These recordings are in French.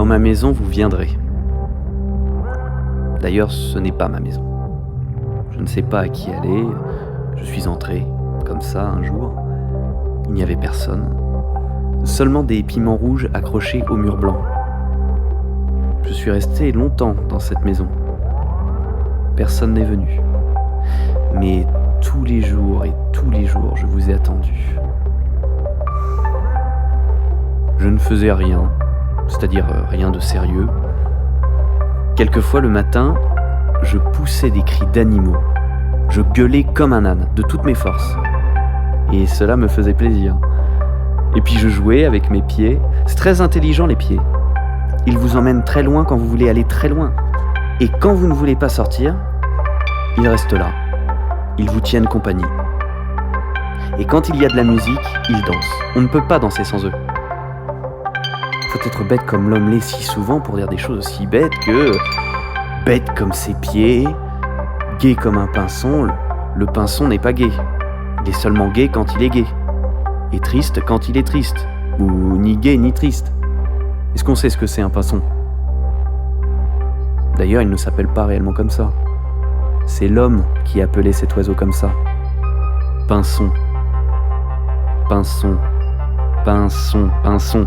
ma maison, vous viendrez. D'ailleurs, ce n'est pas ma maison. Je ne sais pas à qui aller. Je suis entré, comme ça, un jour. Il n'y avait personne. Seulement des piments rouges accrochés au mur blanc. Je suis resté longtemps dans cette maison. Personne n'est venu. Mais tous les jours, je vous ai attendu. Je ne faisais rien, c'est-à-dire rien de sérieux. Quelquefois le matin, je poussais des cris d'animaux. Je gueulais comme un âne, de toutes mes forces. Et cela me faisait plaisir. Et puis je jouais avec mes pieds. C'est très intelligent, les pieds. Ils vous emmènent très loin quand vous voulez aller très loin. Et quand vous ne voulez pas sortir, ils restent là. Ils vous tiennent compagnie. Et quand il y a de la musique, ils dansent. On ne peut pas danser sans eux. Faut être bête comme l'homme l'est si souvent pour dire des choses aussi bêtes que... Bête comme ses pieds, gai comme un pinson. Le pinson n'est pas gai. Il est seulement gai quand il est gai. Et triste quand il est triste. Ou ni gai ni triste. Est-ce qu'on sait ce que c'est un pinson ? D'ailleurs, il ne s'appelle pas réellement comme ça. C'est l'homme qui appelait cet oiseau comme ça. Pinson. Pinson. Pinson. Pinson.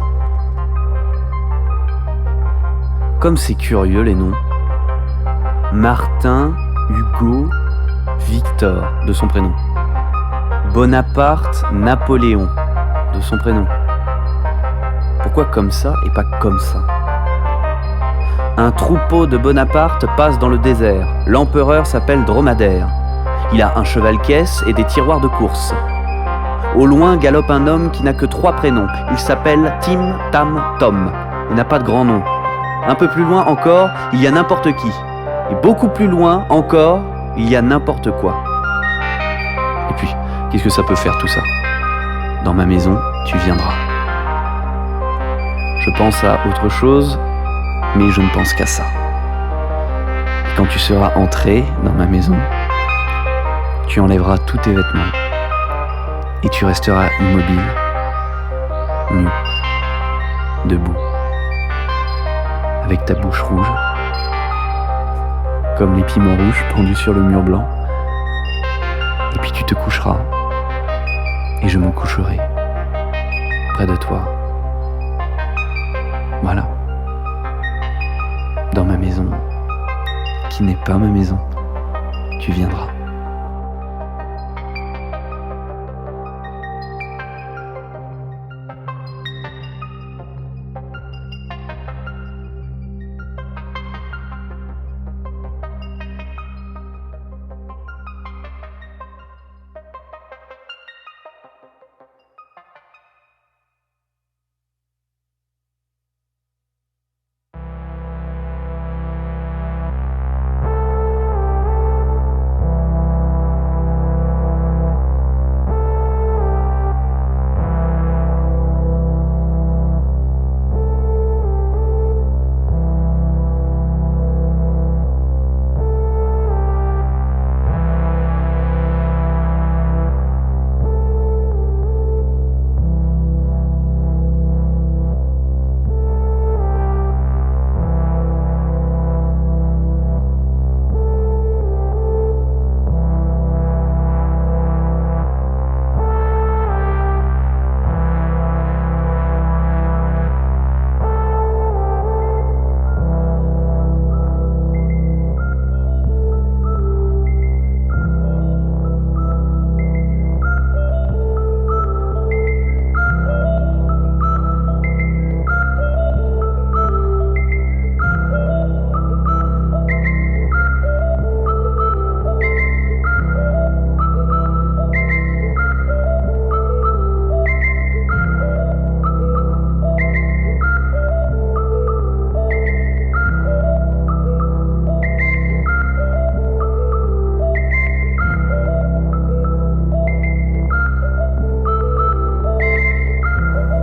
Comme c'est curieux les noms. Martin, Hugo, Victor, de son prénom. Bonaparte, Napoléon, de son prénom. Pourquoi comme ça et pas comme ça ? Un troupeau de Bonaparte passe dans le désert. L'empereur s'appelle Dromadaire. Il a un cheval-caisse et des tiroirs de course. Au loin galope un homme qui n'a que 3 prénoms. Il s'appelle Tim, Tam, Tom. Il n'a pas de grand nom. Un peu plus loin encore, il y a n'importe qui. Et beaucoup plus loin encore, il y a n'importe quoi. Et puis, qu'est-ce que ça peut faire tout ça ? Dans ma maison, tu viendras. Je pense à autre chose, mais je ne pense qu'à ça. Et quand tu seras entré dans ma maison, tu enlèveras tous tes vêtements et tu resteras immobile, nu, debout, avec ta bouche rouge, comme les piments rouges pendus sur le mur blanc. Et puis tu te coucheras, et je me coucherai près de toi. Voilà. Dans ma maison, qui n'est pas ma maison, tu viendras.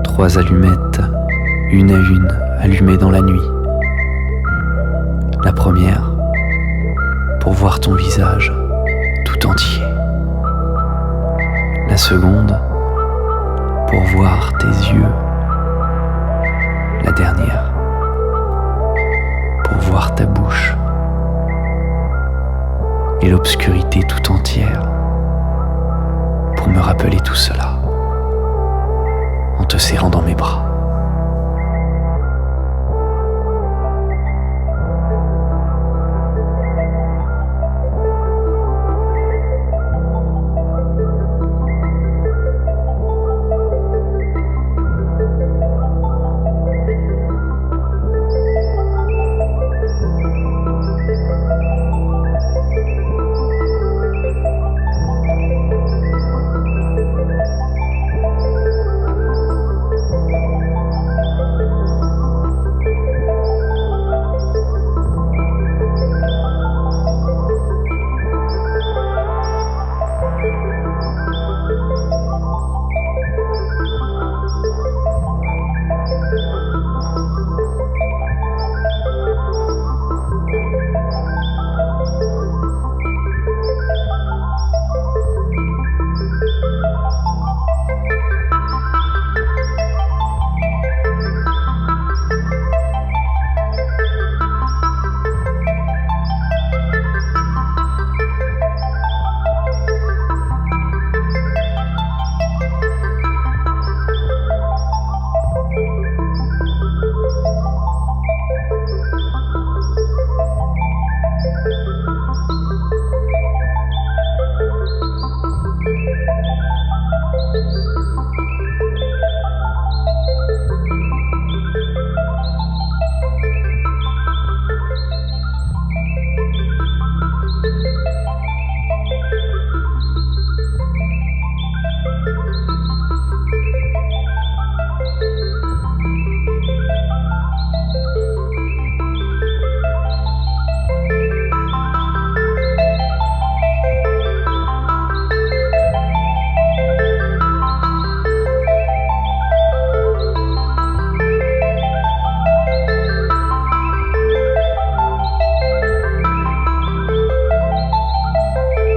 Trois allumettes, une à une, allumées dans la nuit. La première, pour voir ton visage tout entier. La seconde, pour voir tes yeux. La dernière, pour voir ta bouche et l'obscurité tout entière pour me rappeler tout cela en te serrant dans mes bras.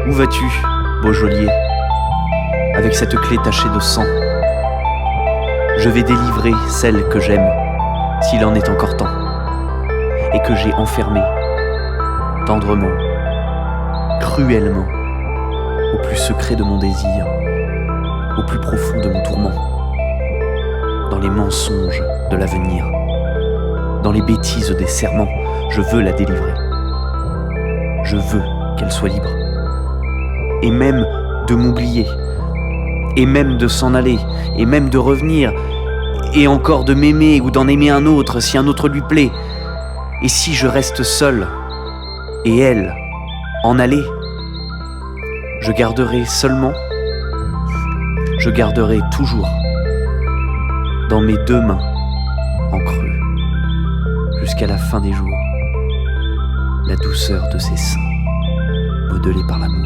Où vas-tu, beau geôlier, avec cette clé tachée de sang? Je vais délivrer celle que j'aime, s'il en est encore temps, et que j'ai enfermée, tendrement, cruellement, au plus secret de mon désir, au plus profond de mon tourment, dans les mensonges de l'avenir, dans les bêtises des serments. Je veux la délivrer. Je veux qu'elle soit libre. Et même de m'oublier, et même de s'en aller, et même de revenir, et encore de m'aimer ou d'en aimer un autre si un autre lui plaît. Et si je reste seul, et elle, en aller, je garderai seulement, je garderai toujours, dans mes deux mains, en creux, jusqu'à la fin des jours, la douceur de ses seins, modelée par l'amour.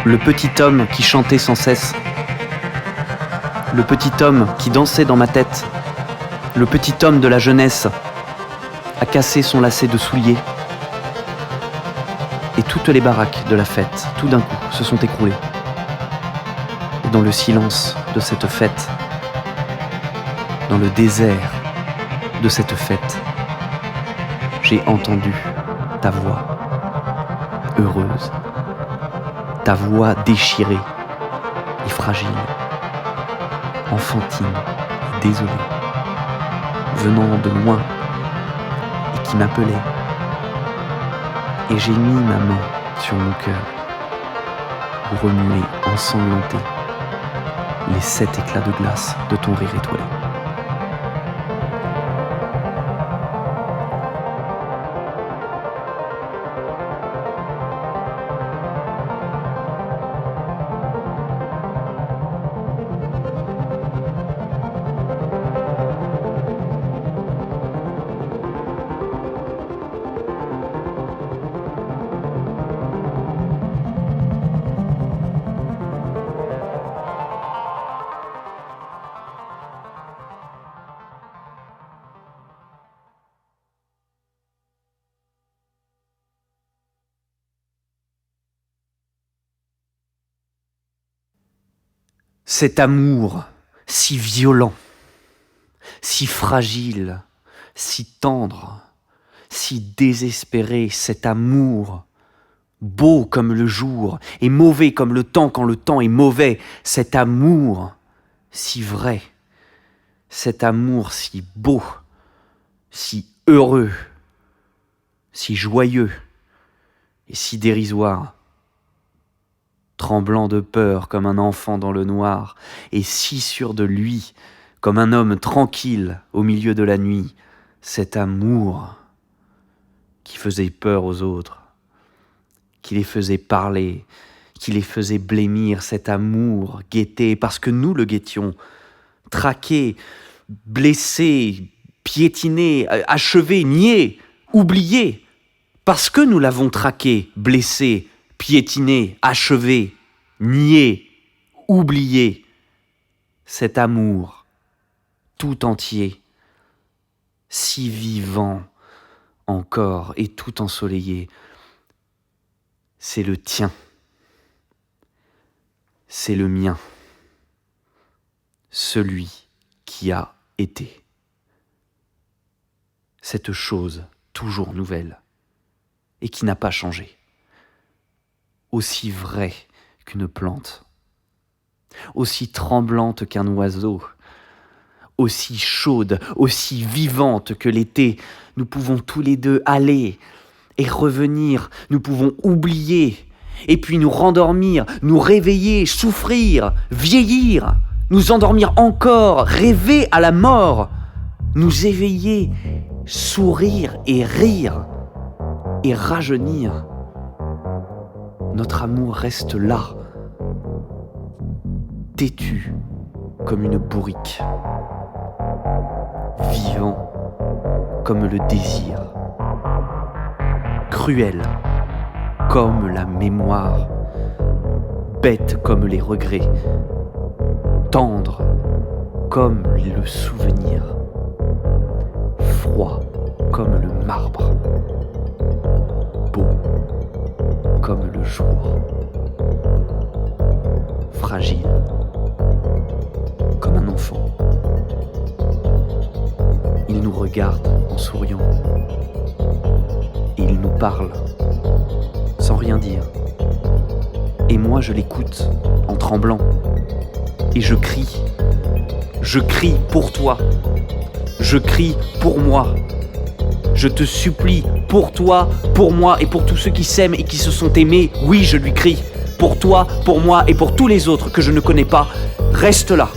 Le petit homme qui chantait sans cesse. Le petit homme qui dansait dans ma tête. Le petit homme de la jeunesse a cassé son lacet de soulier. Et toutes les baraques de la fête, tout d'un coup, se sont écroulées. Et dans le silence de cette fête, dans le désert de cette fête, j'ai entendu ta voix heureuse, ta voix déchirée et fragile, enfantine et désolée, venant de loin et qui m'appelait. Et j'ai mis ma main sur mon cœur pour remuer ensanglanté les 7 éclats de glace de ton rire étoilé. Cet amour si violent, si fragile, si tendre, si désespéré, cet amour beau comme le jour et mauvais comme le temps quand le temps est mauvais, cet amour si vrai, cet amour si beau, si heureux, si joyeux et si dérisoire. Tremblant de peur comme un enfant dans le noir, et si sûr de lui, comme un homme tranquille au milieu de la nuit, cet amour qui faisait peur aux autres, qui les faisait parler, qui les faisait blêmir, cet amour guetté, parce que nous le guettions, traqué, blessé, piétiné, achevé, nié, oublié, parce que nous l'avons traqué, blessé, piétiné, achevé, nié, oublié, cet amour tout entier, si vivant encore et tout ensoleillé, c'est le tien, c'est le mien, celui qui a été. Cette chose toujours nouvelle et qui n'a pas changé. Aussi vraie qu'une plante, aussi tremblante qu'un oiseau, aussi chaude, aussi vivante que l'été, nous pouvons tous les deux aller et revenir, nous pouvons oublier, et puis nous rendormir, nous réveiller, souffrir, vieillir, nous endormir encore, rêver à la mort, nous éveiller, sourire et rire, et rajeunir. Notre amour reste là, têtu comme une bourrique, vivant comme le désir, cruel comme la mémoire, bête comme les regrets, tendre comme le souvenir, froid comme le marbre, beau comme le jour, fragile comme un enfant. Il nous regarde en souriant et il nous parle sans rien dire. Et moi je l'écoute en tremblant et je crie pour toi, je crie pour moi. Je te supplie, pour toi, pour moi et pour tous ceux qui s'aiment et qui se sont aimés, oui, je lui crie. Pour toi, pour moi et pour tous les autres que je ne connais pas, reste là.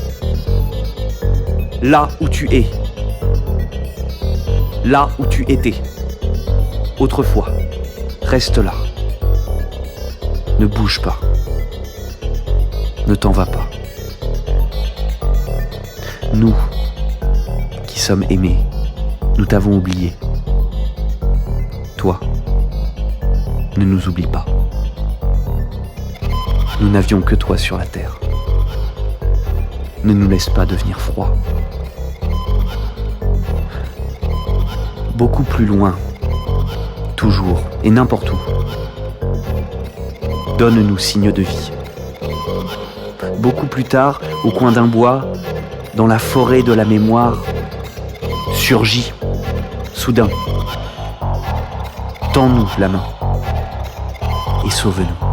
Là où tu es. Là où tu étais. Autrefois, reste là. Ne bouge pas. Ne t'en vas pas. Nous, qui sommes aimés, nous t'avons oublié. Toi, ne nous oublie pas. Nous n'avions que toi sur la terre. Ne nous laisse pas devenir froid. Beaucoup plus loin, toujours et n'importe où. Donne-nous signe de vie. Beaucoup plus tard, au coin d'un bois, dans la forêt de la mémoire, surgit, soudain. Tends-nous la main et sauve-nous.